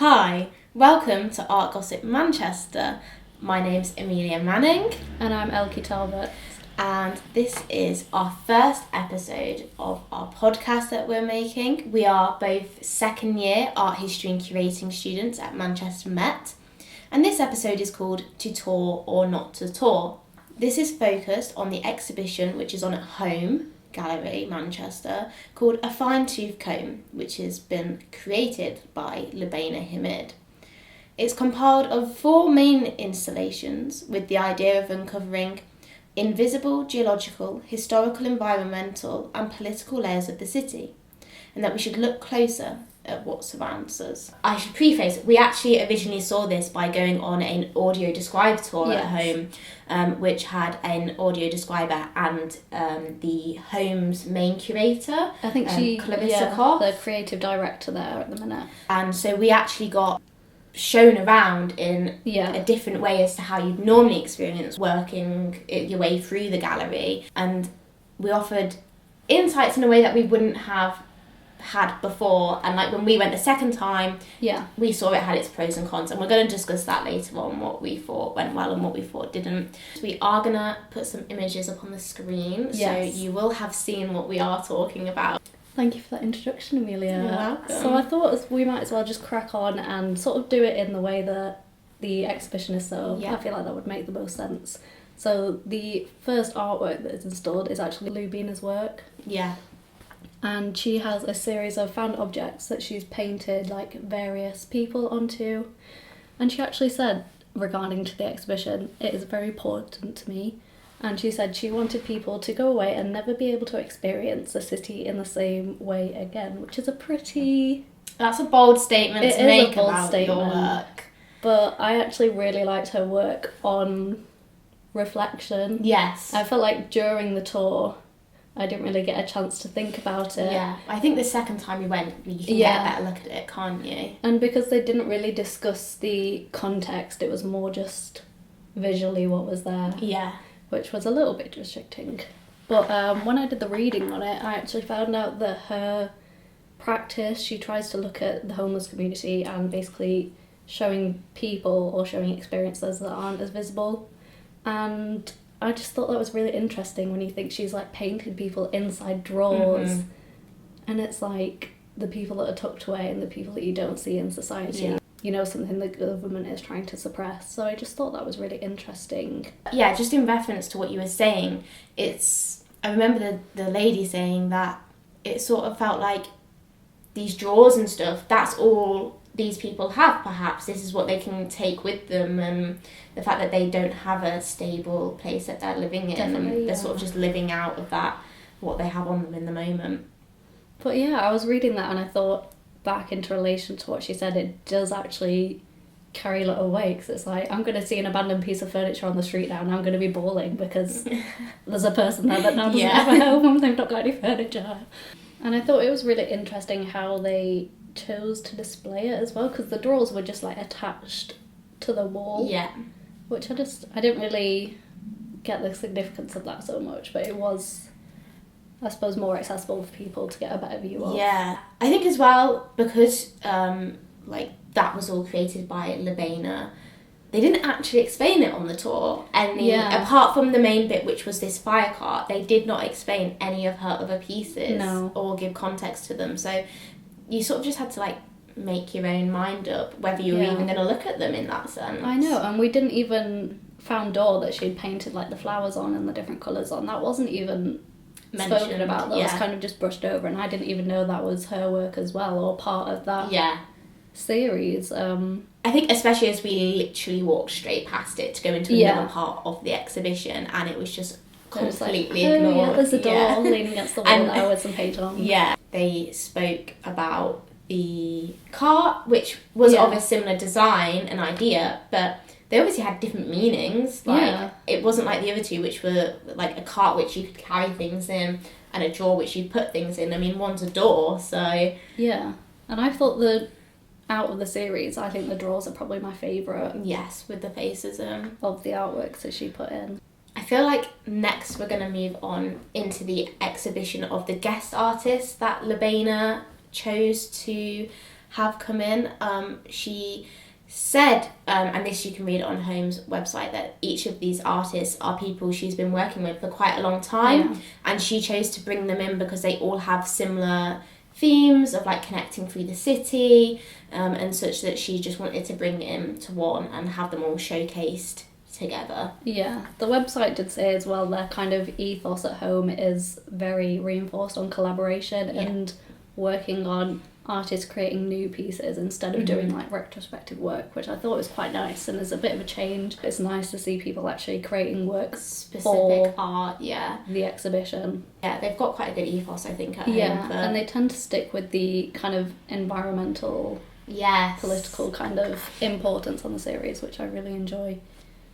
Hi, welcome to Art Gossip Manchester. My name's Amelia Manning. And I'm Elkie Talbot. And this is our first episode of our podcast that we're making. We are both second year art history and curating students at Manchester Met. And this episode is called To Tour or Not to Tour. This is focused on the exhibition which is on at Home Gallery, Manchester, called A Fine Tooth Comb, which has been created by Lubaina Hamid. It's compiled of 4 main installations with the idea of uncovering invisible geological, historical, environmental and political layers of the city, and that we should look closer at what surrounds us. I should preface, we actually originally saw this by going on an audio describe tour at Home, which had an audio describer and the Home's main curator. I think Clarissa Koff, the creative director there at the minute. And so we actually got shown around in a different way as to how you'd normally experience working your way through the gallery, and we offered insights in a way that we wouldn't have had before. And like when we went the second time, we saw it had its pros and cons, and we're going to discuss that later on, what we thought went well and what we thought didn't. We are going to put some images up on the screen, so you will have seen what we are talking about. Thank you for that introduction, Amelia. You're welcome. So I thought we might as well just crack on and sort of do it in the way that the exhibition is set up. I feel like that would make the most sense. So the first artwork that is installed is actually Lubaina's work. Yeah. And she has a series of found objects that she's painted like various people onto. And she actually said, regarding to the exhibition, it is very important to me. And she said she wanted people to go away and never be able to experience the city in the same way again, which is a pretty... That's a bold statement to make about your work. But I actually really liked her work on reflection. Yes. I felt like during the tour, I didn't really get a chance to think about it. Yeah, I think the second time you went, you can get a better look at it, can't you? And because they didn't really discuss the context, it was more just visually what was there. Yeah. Which was a little bit restricting. But when I did the reading on it, I actually found out that her practice, she tries to look at the homeless community and basically showing people or showing experiences that aren't as visible. And I just thought that was really interesting when you think she's like painted people inside drawers. Mm-hmm. And it's like the people that are tucked away and the people that you don't see in society. Yeah. You know, something the government is trying to suppress. So I just thought that was really interesting. Yeah, just in reference to what you were saying, I remember the lady saying that it sort of felt like these drawers and stuff, that's all these people have, perhaps. This is what they can take with them, and the fact that they don't have a stable place that they're living in. Definitely, and they're sort of just living out of that, what they have on them in the moment. But yeah, I was reading that and I thought, back into relation to what she said, it does actually carry a little weight, because it's like, I'm going to see an abandoned piece of furniture on the street now and I'm going to be bawling because there's a person there that now doesn't have a home and they've not got any furniture. And I thought it was really interesting how they chose to display it as well, because the drawers were just like attached to the wall. Yeah. Which I didn't really get the significance of that so much, but it was, I suppose, more accessible for people to get a better view of. Yeah, I think as well, because that was all created by Lubaina, they didn't actually explain it on the tour. And apart from the main bit, which was this fire cart, they did not explain any of her other pieces or give context to them. So you sort of just had to like make your own mind up whether you were even going to look at them in that sense. I know, and we didn't even found door that she'd painted like the flowers on and the different colours on. That wasn't even spoken about. That was kind of just brushed over, and I didn't even know that was her work as well, or part of that series. I think especially as we literally walked straight past it to go into another part of the exhibition, and it was just completely ignored. Yeah, there's a door leaning against the wall there with some paint on. Yeah, they spoke about the cart, which was of a similar design and idea, but they obviously had different meanings. It wasn't like the other two, which were like a cart which you could carry things in and a drawer which you put things in. I mean, one's a door, so... Yeah, and I thought out of the series, I think the drawers are probably my favourite. Yes, with the faces of the artworks that she put in. I feel like next we're going to move on into the exhibition of the guest artists that Lubaina chose to have come in. She said, and this you can read on Home's website, that each of these artists are people she's been working with for quite a long time, and she chose to bring them in because they all have similar themes of like connecting through the city, and such, that she just wanted to bring them to one and have them all showcased together. Yeah, the website did say as well their kind of ethos at Home is very reinforced on collaboration and working on artists creating new pieces instead of doing like retrospective work, which I thought was quite nice and is a bit of a change. It's nice to see people actually creating work Specific art, the exhibition. Yeah, they've got quite a good ethos, I think, at Home. And they tend to stick with the kind of environmental, political kind of importance on the series, which I really enjoy.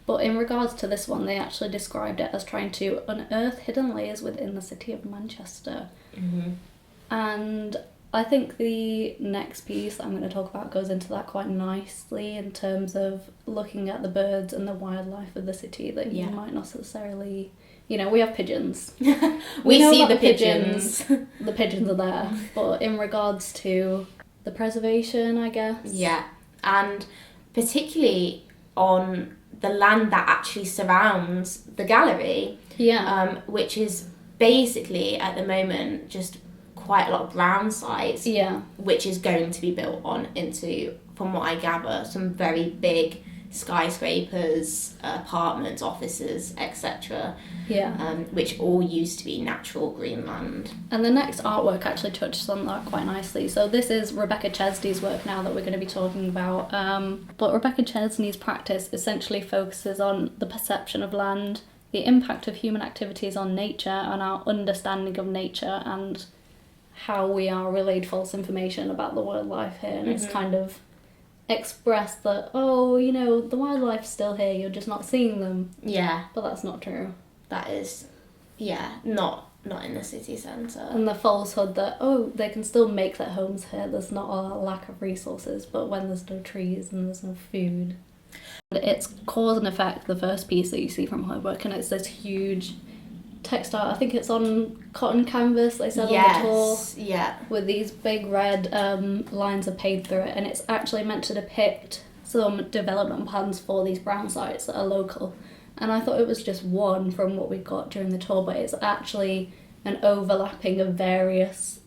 But in regards to this one, they actually described it as trying to unearth hidden layers within the city of Manchester. And I think the next piece that I'm going to talk about goes into that quite nicely in terms of looking at the birds and the wildlife of the city that you might not necessarily... You know, we have pigeons. we see the pigeons. The pigeons are there. But in regards to the preservation, I guess. Yeah, and particularly on the land that actually surrounds the gallery. Which is basically, at the moment, just quite a lot of brown sites, which is going to be built on into, from what I gather, some very big skyscrapers, apartments, offices, etc. Which all used to be natural green land. And the next artwork actually touches on that quite nicely. So this is Rebecca Chesney's work now that we're going to be talking about. But Rebecca Chesney's practice essentially focuses on the perception of land, the impact of human activities on nature, and our understanding of nature, and how we are relayed false information about the wildlife here. And it's kind of expressed that, oh, you know, the wildlife's still here, you're just not seeing them. But that's not true. That is, not in the city centre. And the falsehood that, oh, they can still make their homes here, there's not a lack of resources, but when there's no trees and there's no food. It's cause and effect, the first piece that you see from her work, and it's this huge textile, I think it's on cotton canvas, they said on the tour, with these big red lines are paved through it, and it's actually meant to depict some development plans for these brown sites that are local. And I thought it was just one from what we got during the tour, but it's actually an overlapping of various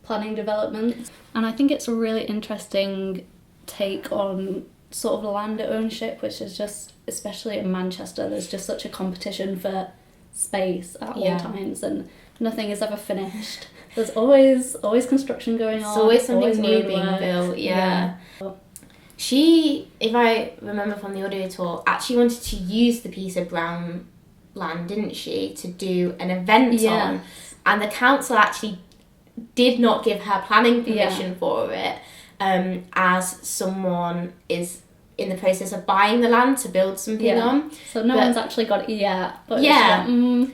planning developments. And I think it's a really interesting take on sort of land ownership, which is just, especially in Manchester, there's just such a competition for space at all times, and nothing is ever finished. There's always construction going on. There's always something new being built. She, if I remember from the audio tour, actually wanted to use the piece of brown land, didn't she, to do an event on, and the council actually did not give her planning permission for it, as someone is in the process of buying the land to build something on. So no one's actually got it yet. But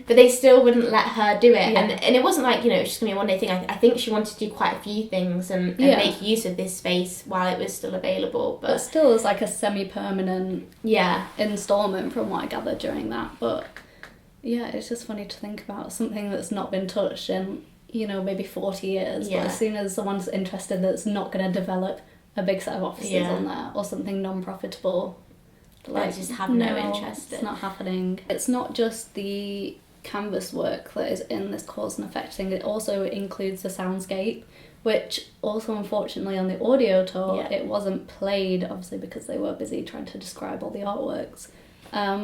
but they still wouldn't let her do it. And it wasn't like, you know, it's just going to be a one-day thing. I think she wanted to do quite a few things and make use of this space while it was still available. But still as like a semi-permanent instalment from what I gathered during that. But yeah, it's just funny to think about something that's not been touched in, you know, maybe 40 years. But as soon as someone's interested that's not going to develop a big set of offices on there or something non-profitable, like, just have no interest in. It's not happening. It's not just the canvas work that is in this cause and effect thing, it also includes the soundscape, which also unfortunately on the audio tour it wasn't played, obviously because they were busy trying to describe all the artworks,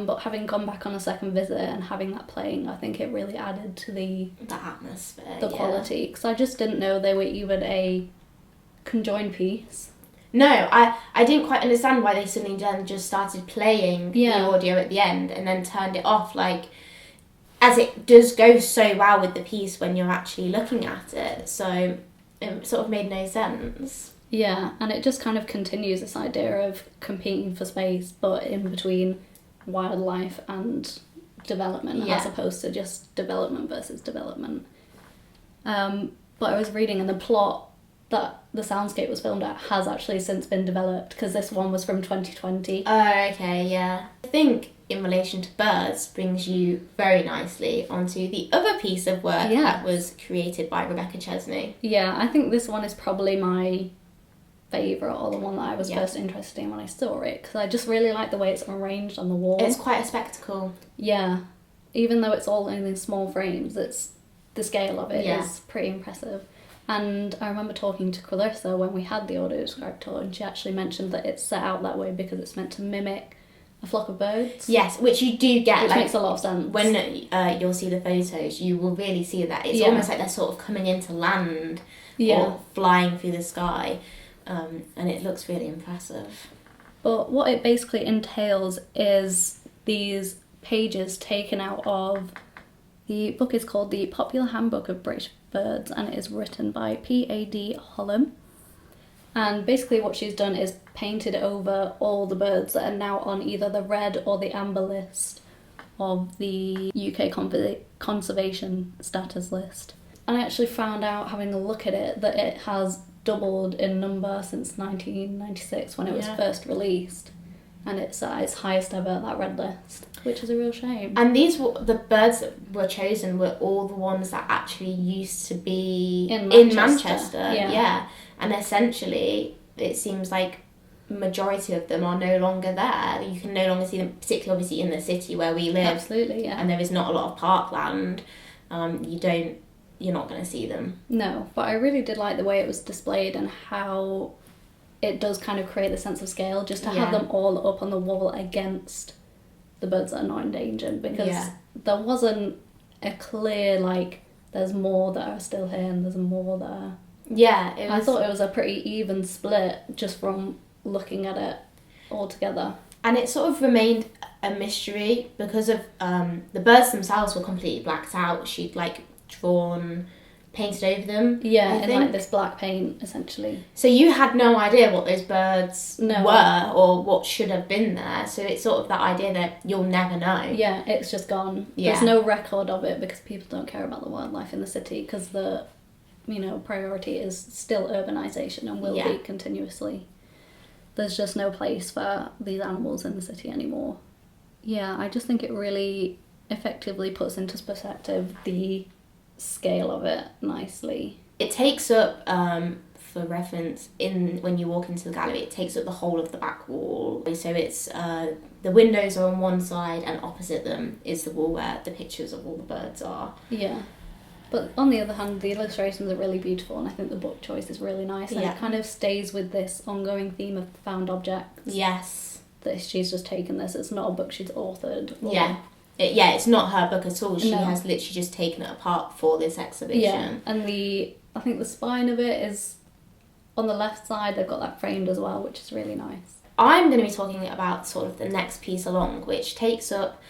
but having gone back on a second visit and having that playing, I think it really added to the atmosphere, the quality, because I just didn't know they were even a conjoined piece. No, I didn't quite understand why they suddenly then just started playing the audio at the end and then turned it off, like, as it does go so well with the piece when you're actually looking at it. So it sort of made no sense. Yeah, and it just kind of continues this idea of competing for space, but in between wildlife and development, as opposed to just development versus development. But I was reading, and the plot that the soundscape was filmed at has actually since been developed, because this one was from 2020. Oh, okay, yeah. I think in relation to birds brings you very nicely onto the other piece of work that was created by Rebecca Chesney. Yeah, I think this one is probably my favourite, or the one that I was first interested in when I saw it, because I just really like the way it's arranged on the wall. It's quite a spectacle. Yeah. Even though it's all in these small frames, the scale of it is pretty impressive. And I remember talking to Clarissa when we had the audio described tour, and she actually mentioned that it's set out that way because it's meant to mimic a flock of birds. Yes, which you do get. Which like, makes a lot of sense. When you'll see the photos, you will really see that. It's almost like they're sort of coming into land or flying through the sky, and it looks really impressive. But what it basically entails is these pages taken out of... The book is called The Popular Handbook of British Birds, and it is written by P.A.D. Holland. And basically what she's done is painted over all the birds that are now on either the red or the amber list of the UK conservation status list. And I actually found out, having a look at it, that it has doubled in number since 1996 when it was first released. And it's at its highest ever, that red list, which is a real shame. And the birds that were chosen were all the ones that actually used to be in Manchester. Yeah. And essentially, it seems like majority of them are no longer there. You can no longer see them, particularly obviously in the city where we live. Absolutely, yeah. And there is not a lot of parkland. You're not going to see them. No, but I really did like the way it was displayed and how it does kind of create the sense of scale, just to have them all up on the wall against the birds that are not endangered, because there wasn't a clear, like, there's more that are still here and there's more that are... Yeah, I thought it was a pretty even split just from looking at it all together. And it sort of remained a mystery because of the birds themselves were completely blacked out. She'd painted over them. Yeah, in like this black paint, essentially. So you had no idea what those birds were or what should have been there. So it's sort of that idea that you'll never know. Yeah, it's just gone. Yeah. There's no record of it because people don't care about the wildlife in the city, because the, priority is still urbanisation and will be continuously. There's just no place for these animals in the city anymore. Yeah, I just think it really effectively puts into perspective the scale of it nicely. It takes up, for reference, when you walk into the gallery, it takes up the whole of the back wall. So it's the windows are on one side, and opposite them is the wall where the pictures of all the birds are. Yeah. But on the other hand, the illustrations are really beautiful, and I think the book choice is really nice. And it kind of stays with this ongoing theme of found objects. Yes. That she's just taken this. It's not a book she's authored. It's not her book at all. She has literally just taken it apart for this exhibition. Yeah, and I think the spine of it is on the left side. They've got that framed as well, which is really nice. I'm going to be talking about sort of the next piece along, which takes up,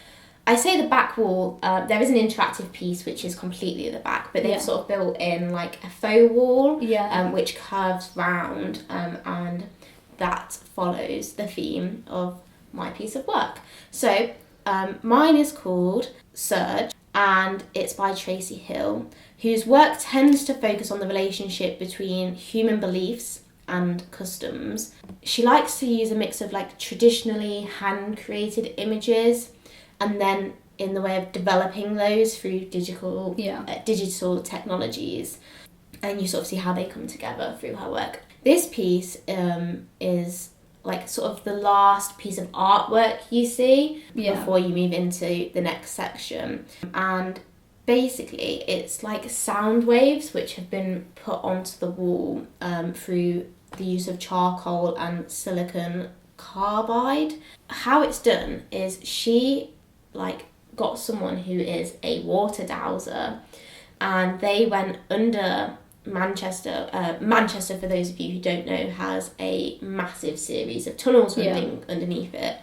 I say the back wall. There is an interactive piece which is completely at the back, but they've sort of built in like a faux wall, which curves round, and that follows the theme of my piece of work. So mine is called Surge, and it's by Tracy Hill, whose work tends to focus on the relationship between human beliefs and customs. She likes to use a mix of like traditionally hand-created images, and then in the way of developing those through digital technologies, and you sort of see how they come together through her work. This piece is like sort of the last piece of artwork you see before you move into the next section. And basically it's like sound waves which have been put onto the wall through the use of charcoal and silicon carbide. How it's done is she got someone who is a water dowser, and they went under Manchester, for those of you who don't know, has a massive series of tunnels running underneath it,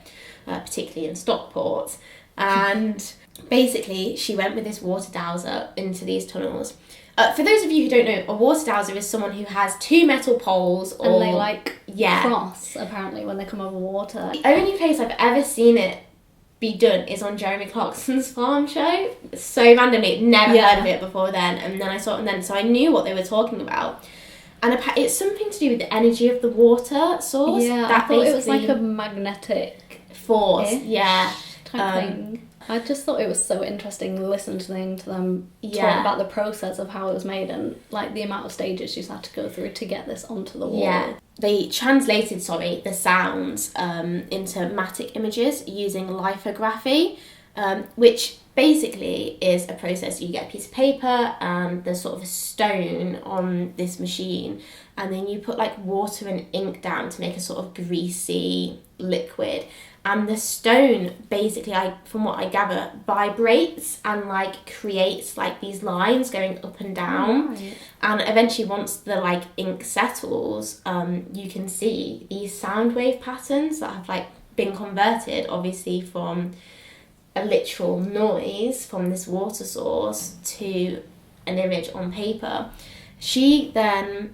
particularly in Stockport. And basically, she went with this water dowser into these tunnels. For those of you who don't know, a water dowser is someone who has two metal poles, and they cross apparently when they come over water. The only place I've ever seen it be done is on Jeremy Clarkson's farm show. So randomly, never heard of it before then, and then I saw it, and then so I knew what they were talking about. And it's something to do with the energy of the water source. Yeah, I thought it was like a magnetic force. type thing. I just thought it was so interesting listening to them talk about the process of how it was made and like the amount of stages she's had to go through to get this onto the wall. Yeah. They translated, the sounds into matic images using lithography, which basically is a process. You get a piece of paper and there's sort of a stone on this machine, and then you put like water and ink down to make a sort of greasy liquid. And the stone basically, from what I gather, vibrates and like creates like these lines going up and down. Right. And eventually, once the like ink settles, you can see these sound wave patterns that have like been converted, obviously, from a literal noise from this water source to an image on paper. She then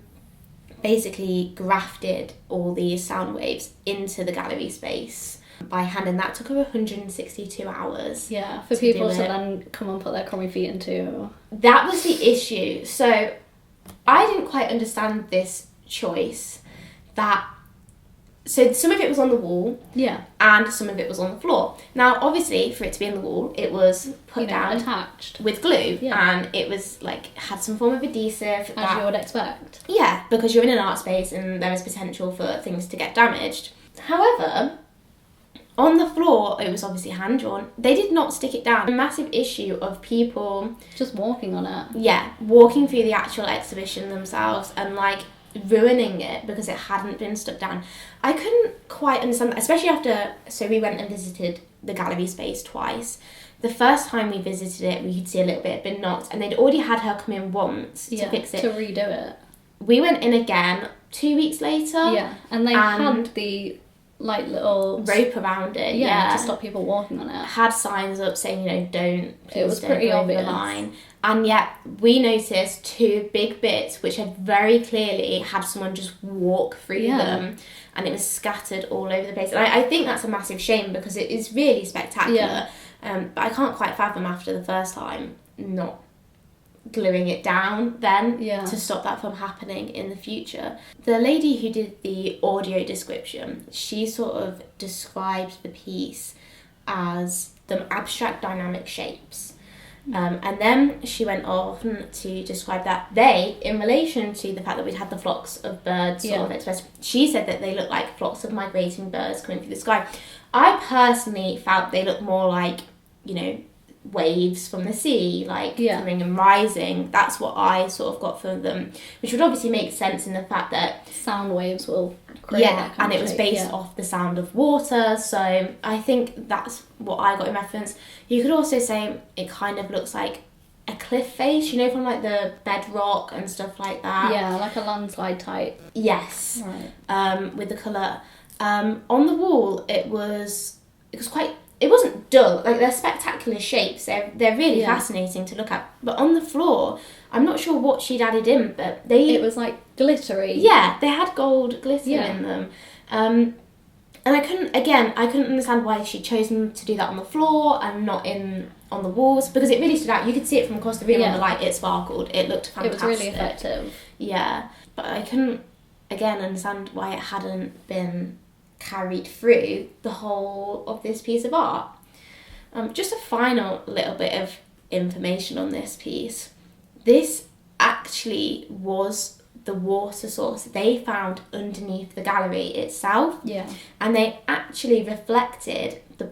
basically grafted all these sound waves into the gallery space by hand, and that took her 162 hours. Yeah, for people to then come and put their crummy feet into. That was the issue. So I didn't quite understand this choice. So some of it was on the wall, and some of it was on the floor. Now, obviously, for it to be on the wall, it was put down, attached with glue, and it was like had some form of adhesive. As you would expect. Yeah, because you're in an art space and there is potential for things to get damaged. However, on the floor, it was obviously hand drawn. They did not stick it down. A massive issue of people just walking on it. Yeah, walking through the actual exhibition themselves and like ruining it because it hadn't been stuck down. I couldn't quite understand that, especially after, so we went and visited the gallery space twice. The first time we visited it, we could see a little bit had been knocked, and they'd already had her come in once to fix it. To redo it. We went in again 2 weeks later. Yeah, and they had the like little rope around it, to stop people walking on it. Had signs up saying, don't. It was pretty obvious. The line. And yet we noticed 2 big bits which had very clearly had someone just walk through them, and it was scattered all over the place. And I think that's a massive shame because it is really spectacular. But I can't quite fathom after the first time not gluing it down then to stop that from happening in the future. The lady who did the audio description, she sort of described the piece as the abstract dynamic shapes. And then she went on to describe that in relation to the fact that we'd had the flocks of birds sort of expressed, she said that they looked like flocks of migrating birds coming through the sky. I personally felt they looked more like, waves from the sea, like coming and rising. That's what I sort of got from them, which would obviously make sense in the fact that sound waves will create that kind and of it was shape, based off the sound of water. So I think that's what I got in reference. You could also say it kind of looks like a cliff face, from like the bedrock and stuff like that. Yeah, like a landslide type. Yes. Right. With the colour. On the wall, it was quite. It wasn't dull. Like, they're spectacular shapes. They're really fascinating to look at. But on the floor, I'm not sure what she'd added in, but it was like glittery. Yeah, they had gold glitter in them. And I couldn't understand why she'd chosen to do that on the floor and not on the walls, because it really stood out. You could see it from across the room on the light. It sparkled. It looked fantastic. It was really effective. Yeah, but I couldn't understand why it hadn't been carried through the whole of this piece of art. Just a final little bit of information on this piece. This actually was the water source they found underneath the gallery itself. Yeah. And they actually reflected the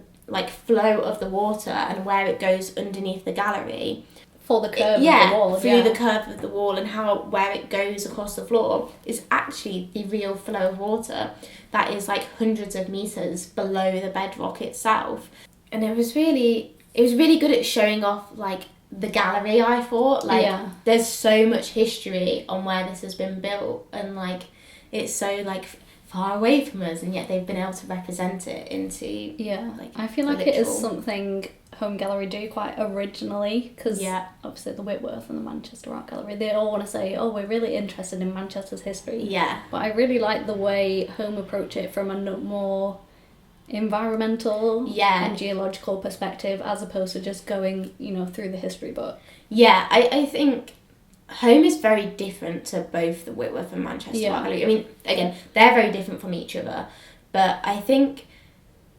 flow of the water and where it goes underneath the gallery. For the curve of the wall. Through the curve of the wall, and where it goes across the floor is actually the real flow of water that is like hundreds of meters below the bedrock itself. And it was really good at showing off like the gallery. I thought there's so much history on where this has been built, and like it's so like far away from us, and yet they've been able to represent it into I feel like it is something Home Gallery do quite originally, because obviously the Whitworth and the Manchester Art Gallery, they all want to say, we're really interested in Manchester's history. Yeah. But I really like the way Home approach it from a more environmental and geological perspective, as opposed to just going, through the history book. Yeah, I think Home is very different to both the Whitworth and Manchester Art Gallery. I mean, again, they're very different from each other, but I think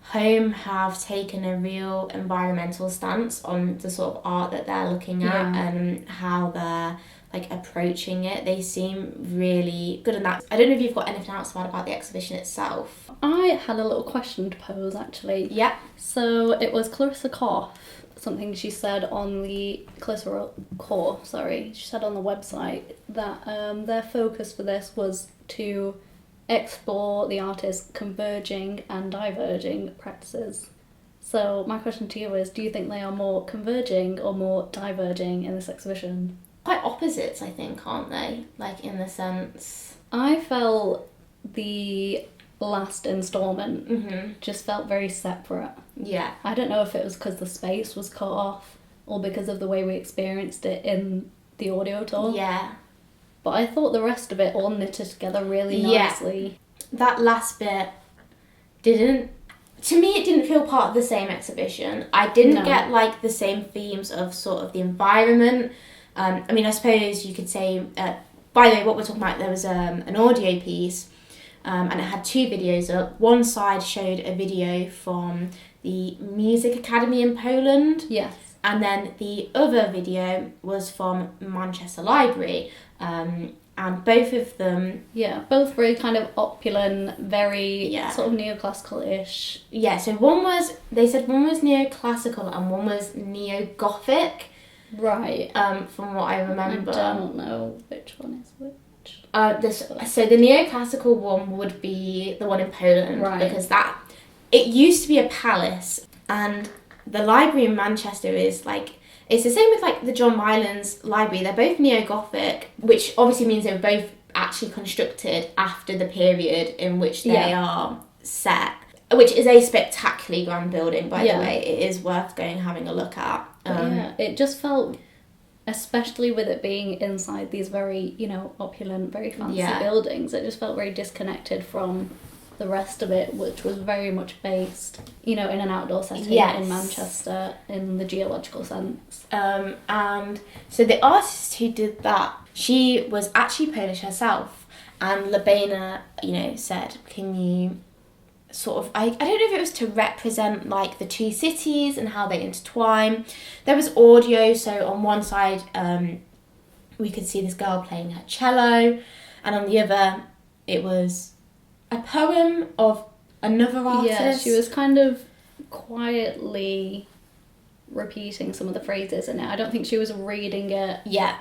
Home have taken a real environmental stance on the sort of art that they're looking at and how they're like approaching it. They seem really good in that. I don't know if you've got anything else to add about the exhibition itself. I had a little question to pose, actually. Yeah. So it was Clarissa Koff, something she said on the she said on the website that their focus for this was to explore the artist's converging and diverging practices. So my question to you is, do you think they are more converging or more diverging in this exhibition? Quite opposites, I think, aren't they? Like, in the sense... I felt the last instalment just felt very separate. Yeah. I don't know if it was because the space was cut off or because of the way we experienced it in the audio tour. Yeah. But I thought the rest of it all knitted together really nicely. That last bit didn't... To me, it didn't feel part of the same exhibition. I didn't get, like, the same themes of sort of the environment. I mean, I suppose you could say... by the way, what we're talking about, there was an audio piece and it had two videos up. One side showed a video from the Music Academy in Poland. Yes. And then the other video was from Manchester Library. And both of them... Yeah, both very kind of opulent, very sort of neoclassical-ish. Yeah, so they said one was neoclassical and one was neo-Gothic. Right. From what I remember. I don't know which one is which. So the neoclassical one would be the one in Poland. Right. Because it used to be a palace, and the library in Manchester is like... It's the same with like the John Rylands Library. They're both neo-Gothic, which obviously means they were both actually constructed after the period in which they are set, which is a spectacularly grand building, by the way. It is worth having a look at. It just felt, especially with it being inside these very, opulent, very fancy buildings, it just felt very disconnected from the rest of it, which was very much based, in an outdoor setting in Manchester, in the geological sense. And so the artist who did that, she was actually Polish herself, and Labena, said, can you sort of, I don't know if it was to represent like the two cities and how they intertwine. There was audio, so on one side we could see this girl playing her cello, and on the other it was a poem of another artist. Yeah, she was kind of quietly repeating some of the phrases in it. I don't think she was reading it. Yeah.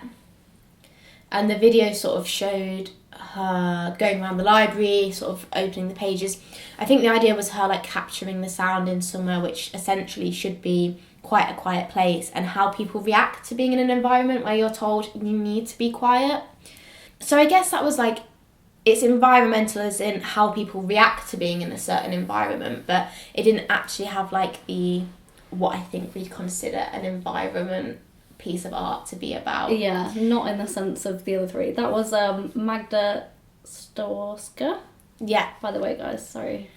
And the video sort of showed her going around the library, sort of opening the pages. I think the idea was her like capturing the sound in somewhere which essentially should be quite a quiet place, and how people react to being in an environment where you're told you need to be quiet. So I guess that was like, it's environmental as in how people react to being in a certain environment, but it didn't actually have like what I think we'd consider an environment piece of art to be about. Yeah, not in the sense of the other three. That was Magda Storska. Yeah. By the way, guys, sorry.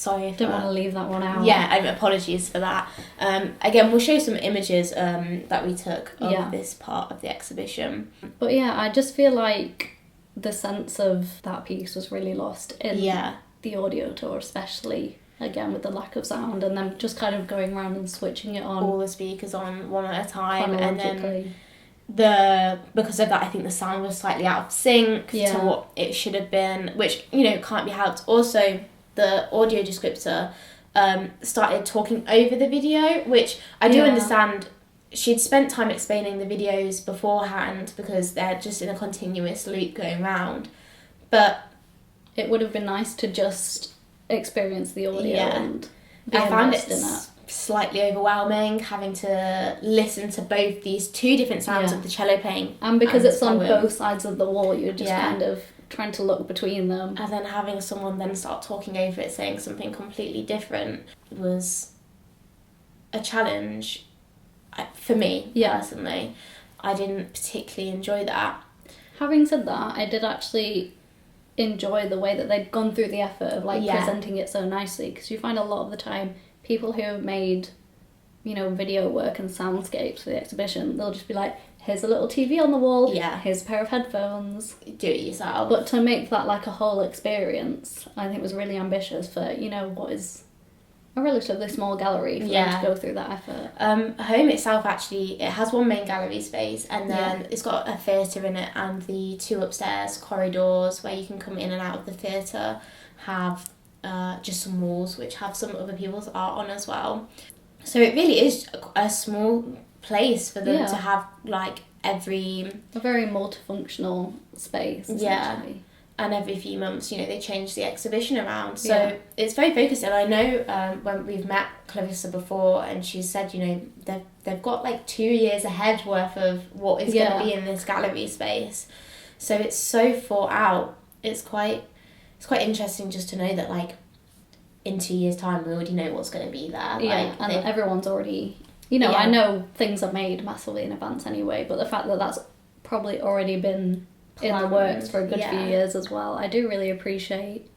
Don't want to leave that one out. Yeah, apologies for that. Again, we'll show some images that we took of this part of the exhibition. But yeah, I just feel like the sense of that piece was really lost in the audio tour, especially, again, with the lack of sound, and then just kind of going around and switching it on. All the speakers on one at a time, and then because of that, I think the sound was slightly out of sync to what it should have been, which, can't be helped. Also, the audio descriptor started talking over the video, which I do understand. She'd spent time explaining the videos beforehand because they're just in a continuous loop going round. But it would have been nice to just experience the audio and be I found immersed it in it. Slightly overwhelming having to listen to both these two different sounds of the cello playing. And because it's on both sides of the wall, you're just kind of trying to look between them. And then having someone then start talking over it, saying something completely different, was a challenge. For me, personally, I didn't particularly enjoy that. Having said that, I did actually enjoy the way that they'd gone through the effort of presenting it so nicely, because you find a lot of the time people who have made, video work and soundscapes for the exhibition, they'll just be like, here's a little TV on the wall, here's a pair of headphones. Do it yourself. But to make that like a whole experience, I think was really ambitious for, what is a relatively small gallery for them to go through that effort. Home itself, actually, it has one main gallery space, and then it's got a theatre in it, and the 2 upstairs corridors where you can come in and out of the theatre have just some walls which have some other people's art on as well. So it really is a small place for them to have, like, a very multifunctional space, essentially. And every few months, you know, they change the exhibition around. So it's very focused. And I know when we've met Clarissa before, and she said, you know, they've got like 2 years ahead worth of what is going to be in this gallery space. So it's so thought out. It's quite interesting just to know that, like, in 2 years' time, we already know what's going to be there. Yeah, like, and everyone's already, you know, I know things are made massively in advance anyway, but the fact that that's probably already been in the works for a good few years as well. I do really appreciate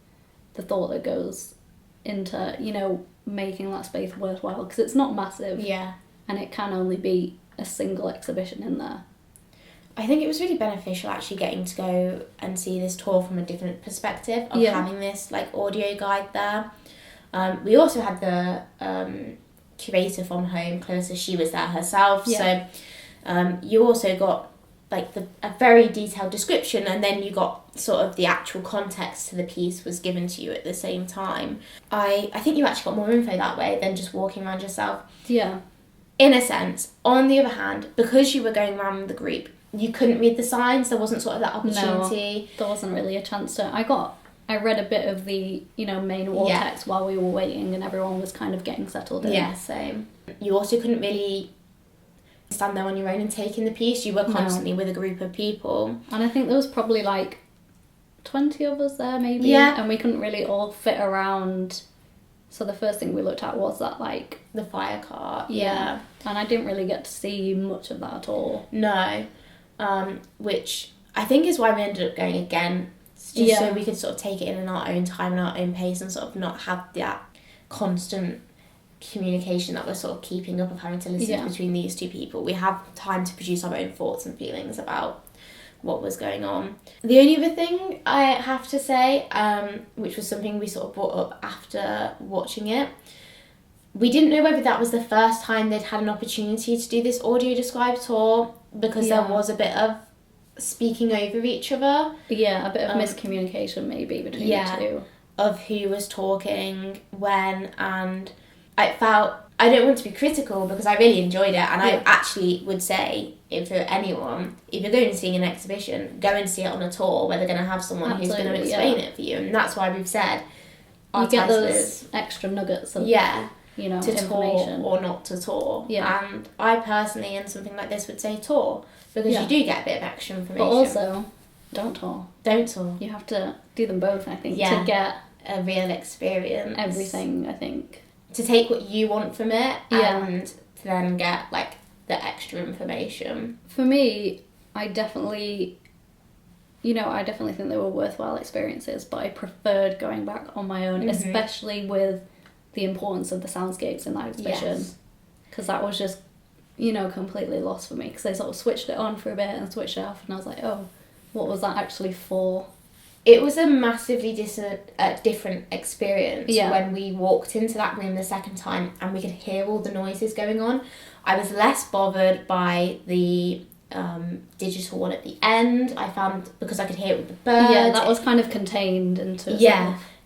the thought that goes into, you know, making that space worthwhile, because it's not massive. Yeah. And it can only be a single exhibition in there. I think it was really beneficial actually getting to go and see this tour from a different perspective of having this, like, audio guide there. We also had the curator from home, Clarissa, she was there herself. So you also got, like, a very detailed description, and then you got sort of the actual context to the piece was given to you at the same time. I think you actually got more info that way than just walking around yourself. Yeah. In a sense. On the other hand, because you were going around with the group, you couldn't read the signs. There wasn't sort of that opportunity. No, there wasn't really a chance to. I read a bit of the, you know, main wall text while we were waiting, and everyone was kind of getting settled in. Yeah, same. You also couldn't really stand there on your own and take in the piece. You were constantly with a group of people. And I think there was probably like 20 of us there maybe. Yeah. And we couldn't really all fit around. So the first thing we looked at was that, like, the fire cart. Yeah. And I didn't really get to see much of that at all. No. Which I think is why we ended up going again. Just so we could sort of take it in our own time and our own pace, and sort of not have that constant communication that we're sort of keeping up of having to listen between these two people. We have time to produce our own thoughts and feelings about what was going on. The only other thing I have to say, which was something we sort of brought up after watching it, we didn't know whether that was the first time they'd had an opportunity to do this audio describe tour, because there was a bit of speaking over each other. Yeah, a bit of miscommunication maybe between the two. Of who was talking when, and I felt, I don't want to be critical because I really enjoyed it, and I actually would say, if for anyone, if you're going to see an exhibition, go and see it on a tour where they're going to have someone who's going to explain it for you, and that's why we've said you get those extra nuggets of you know, to information. Tour or not to tour. And I personally, in something like this, would say tour, because you do get a bit of extra information. But also, don't tour. Don't tour. You have to do them both, I think, to get a real experience. Everything, I think. To take what you want from it and to then get, like, the extra information. For me, I definitely think they were worthwhile experiences, but I preferred going back on my own, especially with the importance of the soundscapes in that exhibition. Because that was just, you know, completely lost for me, because they sort of switched it on for a bit and switched it off, and I was like, oh, what was that actually for? It was a massively different experience when we walked into that room the second time and we could hear all the noises going on. I was less bothered by the digital one at the end, I found, because I could hear it with the birds. Yeah, that was kind of contained into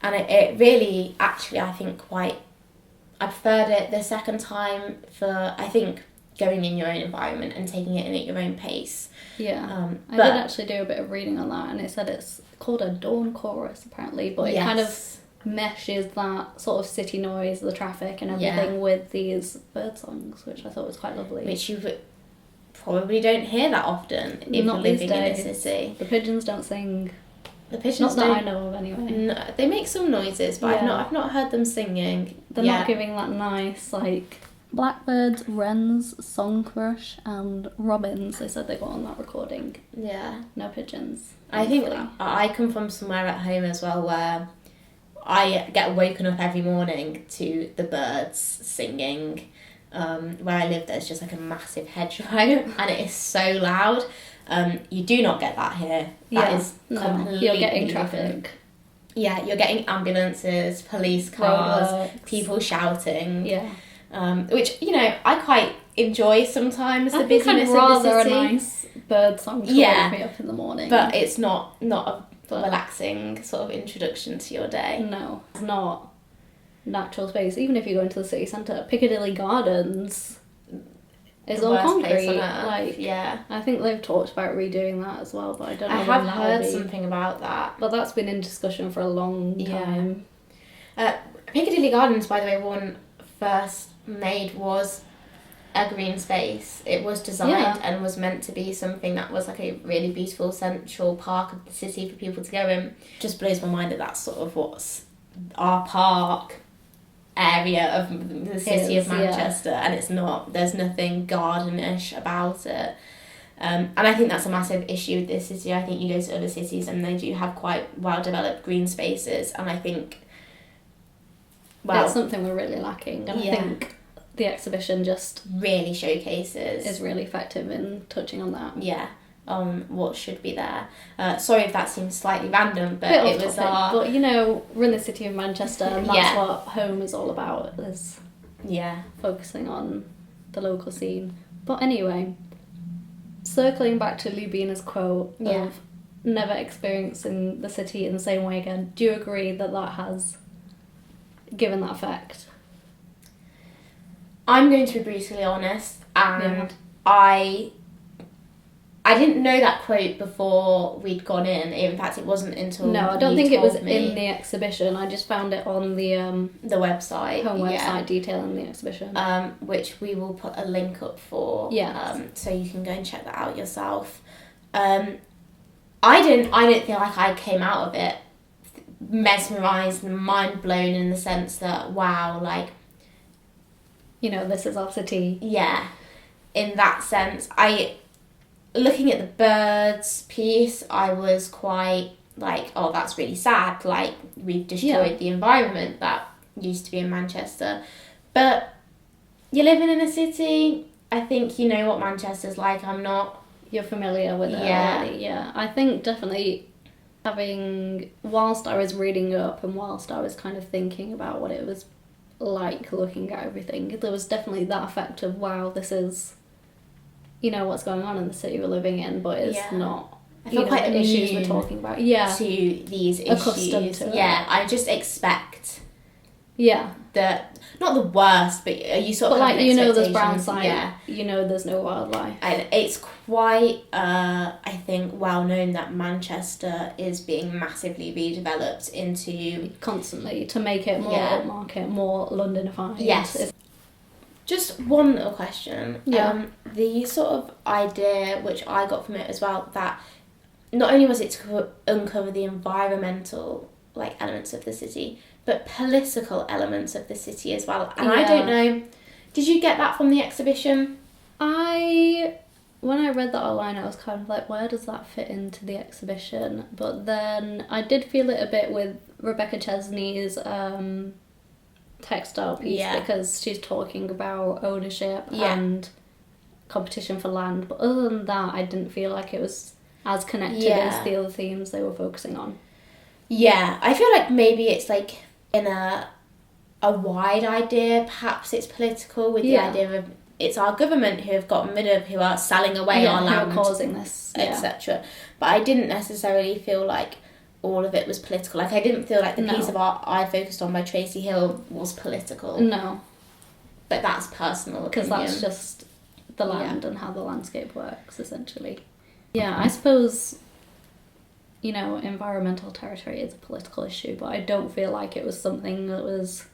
and it really, actually, I think I preferred it the second time for, I think, going in your own environment and taking it in at your own pace. Yeah, I did actually do a bit of reading on that, and it said it's called a dawn chorus apparently, but it kind of meshes that sort of city noise, the traffic and everything with these bird songs, which I thought was quite lovely. Which you probably don't hear that often if you're living in a city. The pigeons don't sing. The pigeons not that I know of anyway. No, they make some noises, but I've not heard them singing. They're not giving that nice, like, blackbirds, wrens, song thrush, and robins. They said they got on that recording. Yeah. No pigeons. I think I come from somewhere at home as well where I get woken up every morning to the birds singing. Where I live, there's just like a massive hedgerow, and it is so loud. You do not get that here. That is completely you're getting different. traffic. Yeah, you're getting ambulances, police cars, roadworks, people shouting. Yeah. Which, you know, I quite enjoy sometimes, the busyness I'd rather of the city. a nice bird song to Yeah. wake me up in the morning. But it's not a relaxing sort of introduction to your day. No, it's not natural space. Even if you go into the city centre, Piccadilly Gardens is The all worst place concrete. on earth. Like, yeah. I think they've talked about redoing that as well, but I don't know I when have that'll heard be. something about that. But that's been in discussion for a long time. Piccadilly Gardens, by the way, one first made was a green space. It was designed and was meant to be something that was like a really beautiful central park of the city for people to go in. Just blows my mind that that's sort of what's our park area of the city of Manchester, and it's not. There's nothing gardenish about it. And I think that's a massive issue with this city. I think you go to other cities and they do have quite well developed green spaces, and I think that's something we're really lacking, and I think the exhibition just really showcases is really effective in touching on that. Yeah, on what should be there. Sorry if that seems slightly random, but Bit it was topic, but you know, we're in the city of Manchester, and that's what home is all about, is focusing on the local scene. But anyway, circling back to Lubina's quote of never experiencing the city in the same way again, do you agree that that has given that effect? I'm going to be brutally honest, and I didn't know that quote before we'd gone in. In fact, it wasn't until No, I don't think it was in the exhibition. I just found it on the website, home website detailing the exhibition, which we will put a link up for. So you can go and check that out yourself. I don't feel like I came out of it mesmerised and mind blown in the sense that wow, like, you know, this is our city. Yeah, in that sense, looking at the birds piece, I was quite like, oh, that's really sad. Like, we've destroyed the environment that used to be in Manchester. But you're living in a city. I think you know what Manchester's like. I'm not. You're familiar with it already. Yeah, I think definitely whilst I was reading up and whilst I was kind of thinking about what it was like looking at everything, there was definitely that effect of, wow, this is, you know, what's going on in the city we're living in, but it's not, I feel quite the issues we're talking about. Yeah. To these Accustomed issues. to it. Yeah, I just expect not the worst, but you sort of have an you know, there's brown expectation. side, you know, there's no wildlife. And it's quite, I think, well known that Manchester is being massively redeveloped into... Constantly, to make it more upmarket, more Londonified. Yes. Just one little question. The sort of idea which I got from it as well, that not only was it to uncover the environmental elements of the city, but political elements of the city as well. And I don't know, did you get that from the exhibition? When I read that online, I was kind of like, where does that fit into the exhibition? But then I did feel it a bit with Rebecca Chesney's textile piece, because she's talking about ownership and competition for land. But other than that, I didn't feel like it was as connected as the other themes they were focusing on. Yeah, I feel like maybe it's like in a wide idea, perhaps it's political with the idea of it's our government who have gotten rid of, who are selling away our land, who are causing this, etc. But I didn't necessarily feel like all of it was political. Like, I didn't feel like the piece of art I focused on by Tracy Hill was political. No. But that's personal because that's just the land and how the landscape works, essentially. Yeah, I suppose, you know, environmental territory is a political issue, but I don't feel like it was something that was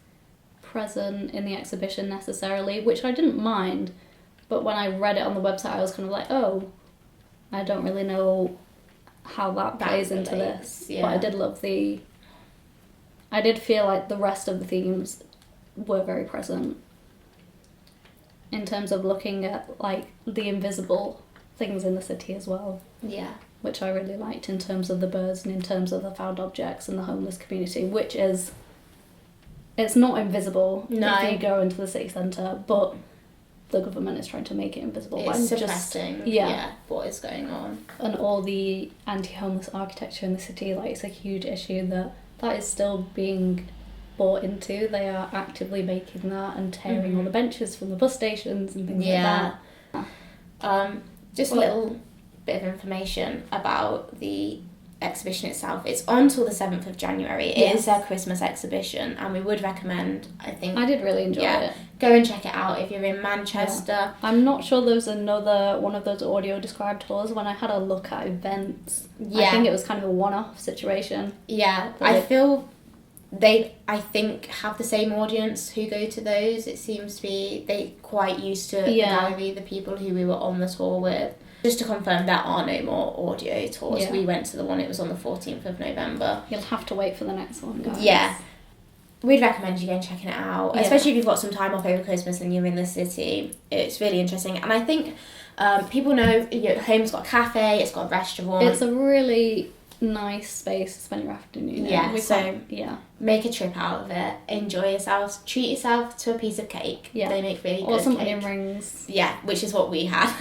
present in the exhibition necessarily, which I didn't mind. But when I read it on the website, I was kind of like, oh, I don't really know how that plays into this. But I did love I did feel like the rest of the themes were very present in terms of looking at, like, the invisible things in the city as well. Yeah. Which I really liked in terms of the birds and in terms of the found objects and the homeless community, which is, it's not invisible if you go into the city centre, but the government is trying to make it invisible. It's suppressing what is going on. And all the anti-homeless architecture in the city, like, it's a huge issue that that is still being bought into. They are actively making that and tearing all the benches from the bus stations and things like that. Just a little bit of information about the exhibition itself. It's on till the 7th of January. It is their Christmas exhibition, and we would recommend, I think... I did really enjoy it. Go and check it out if you're in Manchester. Yeah. I'm not sure there was another one of those audio described tours. When I had a look at events, I think it was kind of a one-off situation. Yeah, I feel they, I think, have the same audience who go to those. It seems to be they quite used to Gallery, the people who we were on the tour with. Just to confirm, there are no more audio tours. We went to the one, it was on the 14th of November. You'll have to wait for the next one, guys. Yeah. We'd recommend you going checking it out, especially if you've got some time off over Christmas and you're in the city. It's really interesting. And I think people know Home's got a cafe, it's got a restaurant. It's a really nice space to spend your afternoon in. Make a trip out of it. Enjoy yourselves. Treat yourself to a piece of cake. Yeah. They make really good or some cake. onion rings. Yeah, which is what we had.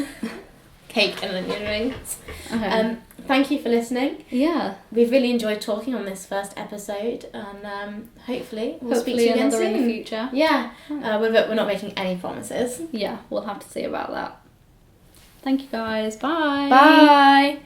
Cake and onion rings. Okay. Thank you for listening. Yeah. We've really enjoyed talking on this first episode, and hopefully we'll speak to you again soon. In the future. Yeah. We're not making any promises. Yeah, we'll have to see about that. Thank you guys. Bye. Bye.